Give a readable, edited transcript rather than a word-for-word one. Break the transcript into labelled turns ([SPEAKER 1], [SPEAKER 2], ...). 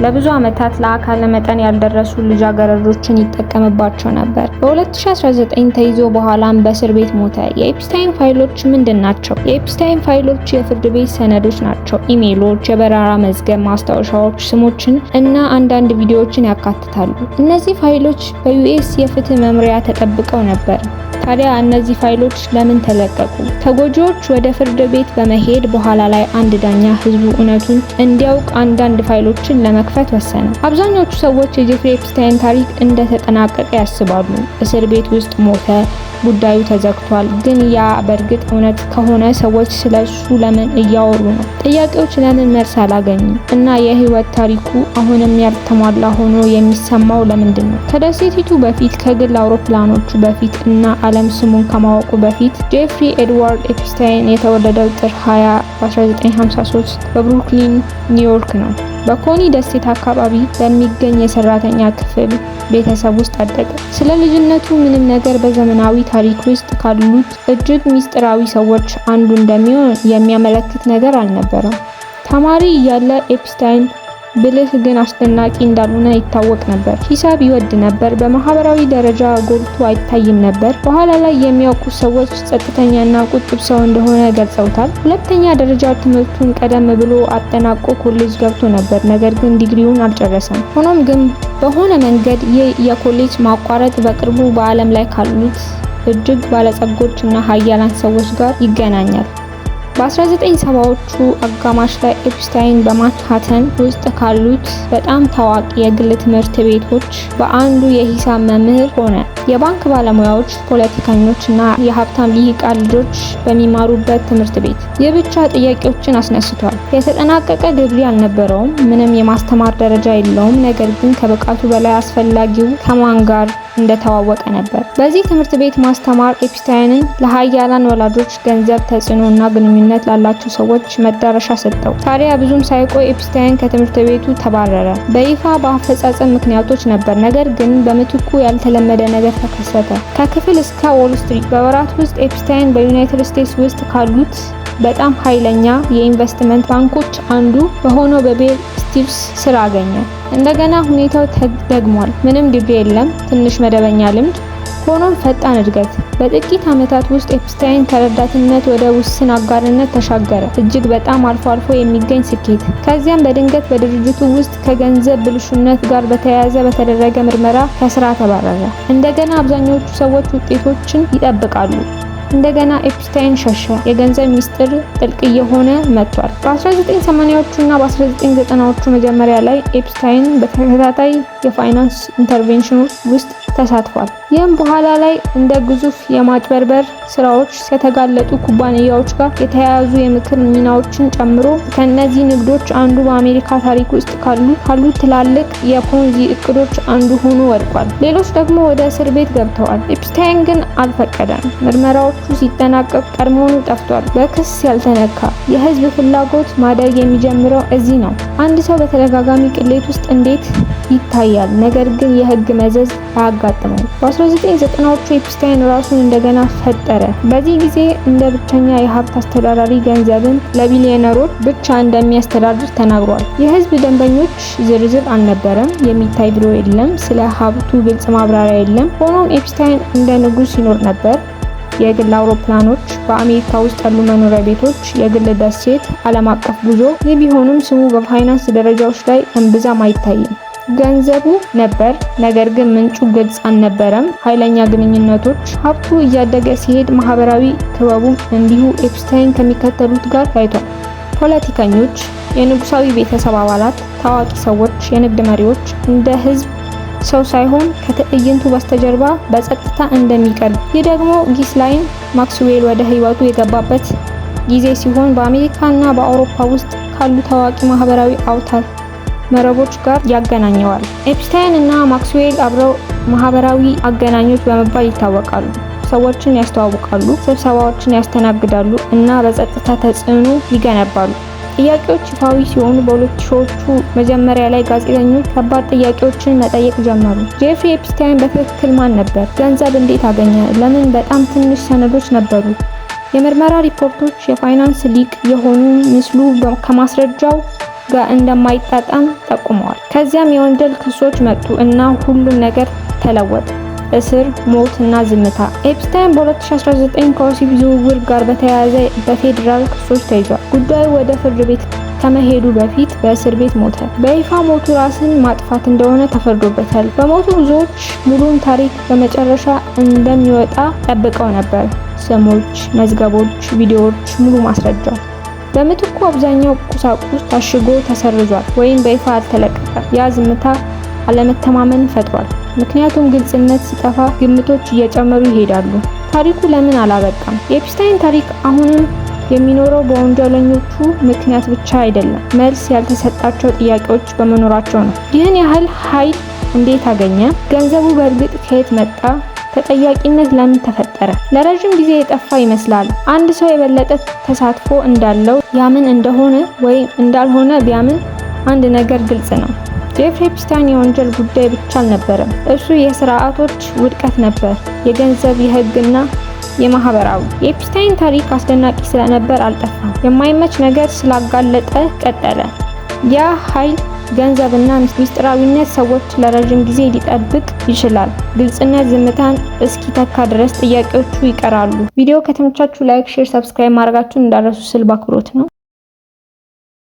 [SPEAKER 1] ለብዙ ዓመታት ለአካለ መጠን ያልደረሱ ልጃገረዶችን ይጠቀምባቸው ነበር። በ2019 ተይዞ በኋላም በእስር ቤት ሞተ። የኤፕስታይን ፋይሎች ምንድን ናቸው? የኤፕስታይን ፋይሎች የፍርድ ቤት ሰነዶች ናቸው። ኢሜይሎች፣ የበረራ መዝገብ ማስታወሻዎች፣ ስሞችን እና አንዳንድ ቪዲዮዎችን ያካትታሉ። እነዚህ ፋይሎች በዩኤስ የፍትህ መምሪያ ተጠብቀው ነበር። ታዲያ እነዚህ ፋይሎች ለምን ተለቀቁ? ተጎጂዎች ወደ ፍርድ ቤት በመሄድ በኋላ ላይ አንድ ዳኛ ህዝቡ እውነቱን እንዲያውቅ አንዳንድ ፋይሎችን ለመክፈት ወሰነ። አብዛኞቹ ሰዎች የጄፍሪ ኤፕስታይን ታሪክ እንደተጠናቀቀ ያስባሉ። እስር ቤት ውስጥ ሞተ፣ ጉዳዩ ተዘግቷል። ግን ያ በእርግጥ እውነት ከሆነ ሰዎች ስለሱ ለምን እያወሩ ነው? ጥያቄዎች ለምን መልስ አላገኙም? እና የህይወት ታሪኩ አሁንም ያልተሟላ ሆኖ የሚሰማው ለምንድን ነው? ከደሴቲቱ በፊት፣ ከግል አውሮፕላኖቹ በፊት እና ዓለም ስሙን ከማወቁ በፊት ጄፍሪ ኤድዋርድ ኤፕስታይን የተወለደው ጥር 20 1953 በብሩክሊን ኒውዮርክ ነው። በኮኒ ደሴት አካባቢ በሚገኝ የሰራተኛ ክፍል ቤተሰብ ውስጥ አደገ። ስለ ልጅነቱ ምንም ነገር በዘመናዊ ታሪክ ውስጥ ካሉት እጅግ ሚስጥራዊ ሰዎች አንዱ እንደሚሆን የሚያመለክት ነገር አልነበረም። ተማሪ እያለ ኤፕስታይን ብልህ ግን አስደናቂ እንዳልሆነ ይታወቅ ነበር። ሂሳብ ይወድ ነበር። በማህበራዊ ደረጃ ጎልቶ አይታይም ነበር። በኋላ ላይ የሚያውቁት ሰዎች ጸጥተኛና ቁጥብ ሰው እንደሆነ ገልጸውታል። ሁለተኛ ደረጃ ትምህርቱን ቀደም ብሎ አጠናቆ ኮሌጅ ገብቶ ነበር፣ ነገር ግን ዲግሪውን አልጨረሰም። ሆኖም ግን በሆነ መንገድ ይህ የኮሌጅ ማቋረጥ በቅርቡ በዓለም ላይ ካሉት እጅግ ባለጸጎች እና ሀያላን ሰዎች ጋር ይገናኛል። በ1970ዎቹ አጋማሽ ላይ ኤፕስታይን በማንሃተን ውስጥ ካሉት በጣም ታዋቂ የግል ትምህርት ቤቶች በአንዱ የሂሳብ መምህር ሆነ። የባንክ ባለሙያዎች፣ ፖለቲከኞች እና የሀብታም ልሂቃን ልጆች በሚማሩበት ትምህርት ቤት። ይህ ብቻ ጥያቄዎችን አስነስቷል። የተጠናቀቀ ዲግሪ አልነበረውም፣ ምንም የማስተማር ደረጃ የለውም። ነገር ግን ከብቃቱ በላይ አስፈላጊው ከማን ጋር እንደተዋወቀ ነበር። በዚህ ትምህርት ቤት ማስተማር ኤፕስታይንን ለሀያላን ወላጆች፣ ገንዘብ፣ ተጽዕኖ እና ግንኙነት ላላቸው ሰዎች መዳረሻ ሰጠው። ታዲያ ብዙም ሳይቆይ ኤፕስታይን ከትምህርት ቤቱ ተባረረ። በይፋ በአፈጻጸም ምክንያቶች ነበር፣ ነገር ግን በምትኩ ያልተለመደ ነገር ተከሰተ። ከክፍል እስከ ዎል ስትሪት በወራት ውስጥ ኤፕስታይን በዩናይትድ ስቴትስ ውስጥ ካሉት በጣም ኃይለኛ የኢንቨስትመንት ባንኮች አንዱ በሆነው በቤል ስቲቭስ ስራ አገኘ። እንደገና ሁኔታው ተደግሟል። ምንም ዲግሪ የለም፣ ትንሽ መደበኛ ልምድ፣ ሆኖም ፈጣን እድገት። በጥቂት ዓመታት ውስጥ ኤፕስታይን ከረዳትነት ወደ ውስን አጋርነት ተሻገረ። እጅግ በጣም አልፎ አልፎ የሚገኝ ስኬት። ከዚያም በድንገት በድርጅቱ ውስጥ ከገንዘብ ብልሹነት ጋር በተያያዘ በተደረገ ምርመራ ከስራ ተባረረ። እንደገና አብዛኞቹ ሰዎች ውጤቶችን ይጠብቃሉ። እንደገና ኤፕስታይን ሸሸ። የገንዘብ ሚስጥር ጥልቅ እየሆነ መጥቷል። በ1980ዎቹ እና በ1990ዎቹ መጀመሪያ ላይ ኤፕስታይን በተከታታይ የፋይናንስ ኢንተርቬንሽኖች ውስጥ ተሳትፏል። ይህም በኋላ ላይ እንደ ግዙፍ የማጭበርበር ስራዎች ከተጋለጡ ኩባንያዎች ጋር የተያያዙ የምክር ሚናዎችን ጨምሮ ከነዚህ ንግዶች አንዱ በአሜሪካ ታሪክ ውስጥ ካሉ ትላልቅ የፖንዚ እቅዶች አንዱ ሆኖ ወድቋል። ሌሎች ደግሞ ወደ እስር ቤት ገብተዋል። ኤፕስታይን ግን አልፈቀደም። ምርመራዎቹ ሲጠናቀቅ ቀድሞውኑ ጠፍቷል። በክስ ያልተነካ የህዝብ ፍላጎት ማደግ የሚጀምረው እዚህ ነው። አንድ ሰው በተደጋጋሚ ቅሌት ውስጥ እንዴት ይታያል፣ ነገር ግን የህግ መዘዝ አያጋጥመው። በ1990ዎቹ ኤፕስታይን ራሱን እንደገና ፈጠረ። በዚህ ጊዜ እንደ ብቸኛ የሀብት አስተዳዳሪ ገንዘብን ለቢሊዮነሮች ብቻ እንደሚያስተዳድር ተናግሯል። የህዝብ ደንበኞች ዝርዝር አልነበረም። የሚታይ ቢሮ የለም። ስለ ሀብቱ ግልጽ ማብራሪያ የለም። ሆኖም ኤፕስታይን እንደ ንጉስ ይኖር ነበር። የግል አውሮፕላኖች፣ በአሜሪካ ውስጥ ያሉ መኖሪያ ቤቶች፣ የግል ደሴት፣ ዓለም አቀፍ ጉዞ። ይህ ቢሆንም ስሙ በፋይናንስ ደረጃዎች ላይ እምብዛም አይታይም። ገንዘቡ ነበር፣ ነገር ግን ምንጩ ግልጽ አልነበረም። ኃይለኛ ግንኙነቶች። ሀብቱ እያደገ ሲሄድ ማህበራዊ ክበቡ እንዲሁ ኤፕስታይን ከሚከተሉት ጋር ታይቷል። ፖለቲከኞች፣ የንጉሳዊ ቤተሰብ አባላት፣ ታዋቂ ሰዎች፣ የንግድ መሪዎች እንደ ህዝብ ሰው ሳይሆን ከትዕይንቱ በስተጀርባ በጸጥታ እንደሚቀርብ። ይህ ደግሞ ጊስላይን ማክስዌል ወደ ህይወቱ የገባበት ጊዜ ሲሆን በአሜሪካና በአውሮፓ ውስጥ ካሉ ታዋቂ ማህበራዊ አውታር መረቦች ጋር ያገናኘዋል። ኤፕስታይን እና ማክስዌል አብረው ማህበራዊ አገናኞች በመባል ይታወቃሉ። ሰዎችን ያስተዋውቃሉ፣ ስብሰባዎችን ያስተናግዳሉ እና በጸጥታ ተጽዕኖ ይገነባሉ። ጥያቄዎች ይፋዊ ሲሆኑ በ2000ዎቹ መጀመሪያ ላይ ጋዜጠኞች ከባድ ጥያቄዎችን መጠየቅ ጀመሩ። ጄፍሪ ኤፕስታይን በትክክል ማን ነበር? ገንዘብ እንዴት አገኘ? ለምን በጣም ትንሽ ሰነዶች ነበሩ? የምርመራ ሪፖርቶች የፋይናንስ ሊቅ የሆኑ ምስሉ ከማስረጃው ጋር እንደማይጣጣም ጠቁመዋል። ከዚያም የወንጀል ክሶች መጡ እና ሁሉም ነገር ተለወጠ። እስር፣ ሞት እና ዝምታ። ኤፕስታይን በ2019 ከወሲብ ዝውውር ጋር በተያያዘ በፌዴራል ክሶች ተይዟል። ጉዳዩ ወደ ፍርድ ቤት ከመሄዱ በፊት በእስር ቤት ሞተ። በይፋ ሞቱ ራስን ማጥፋት እንደሆነ ተፈርዶበታል። በሞቱ ብዙዎች ሙሉን ታሪክ በመጨረሻ እንደሚወጣ ጠብቀው ነበር። ስሞች፣ መዝገቦች፣ ቪዲዮዎች፣ ሙሉ ማስረጃ። በምትኩ አብዛኛው ቁሳቁስ ታሽጎ ተሰርዟል ወይም በይፋ አልተለቀቀም። ያ ዝምታ አለመተማመን ፈጥሯል። ምክንያቱም ግልጽነት ሲጠፋ ግምቶች እየጨመሩ ይሄዳሉ። ታሪኩ ለምን አላበቃም? የኤፕስታይን ታሪክ አሁንም የሚኖረው በወንጀለኞቹ ምክንያት ብቻ አይደለም፣ መልስ ያልተሰጣቸው ጥያቄዎች በመኖራቸው ነው። ይህን ያህል ኃይል እንዴት አገኘ? ገንዘቡ በእርግጥ ከየት መጣ? ተጠያቂነት ለምን ተፈጠረ? ለረጅም ጊዜ የጠፋ ይመስላል። አንድ ሰው የበለጠ ተሳትፎ እንዳለው ያምን እንደሆነ ወይም እንዳልሆነ ቢያምን አንድ ነገር ግልጽ ነው። ጄፍሪ ኤፕስታይን የወንጀል ጉዳይ ብቻ አልነበረም። እሱ የስርዓቶች ውድቀት ነበር፣ የገንዘብ፣ የህግና የማህበራዊ። የኤፕስታይን ታሪክ አስደናቂ ስለነበር አልጠፋም። የማይመች ነገር ስላጋለጠ ቀጠለ። ያ ኃይል፣ ገንዘብና ሚስጥራዊነት ሰዎች ለረጅም ጊዜ ሊጠብቅ ይችላል። ግልጽነት ዝምታን እስኪተካ ድረስ ጥያቄዎቹ ይቀራሉ። ቪዲዮ ከተመቻችሁ ላይክ፣ ሼር፣ ሰብስክራይብ ማድረጋችሁን እንዳረሱ ስል በአክብሮት ነው።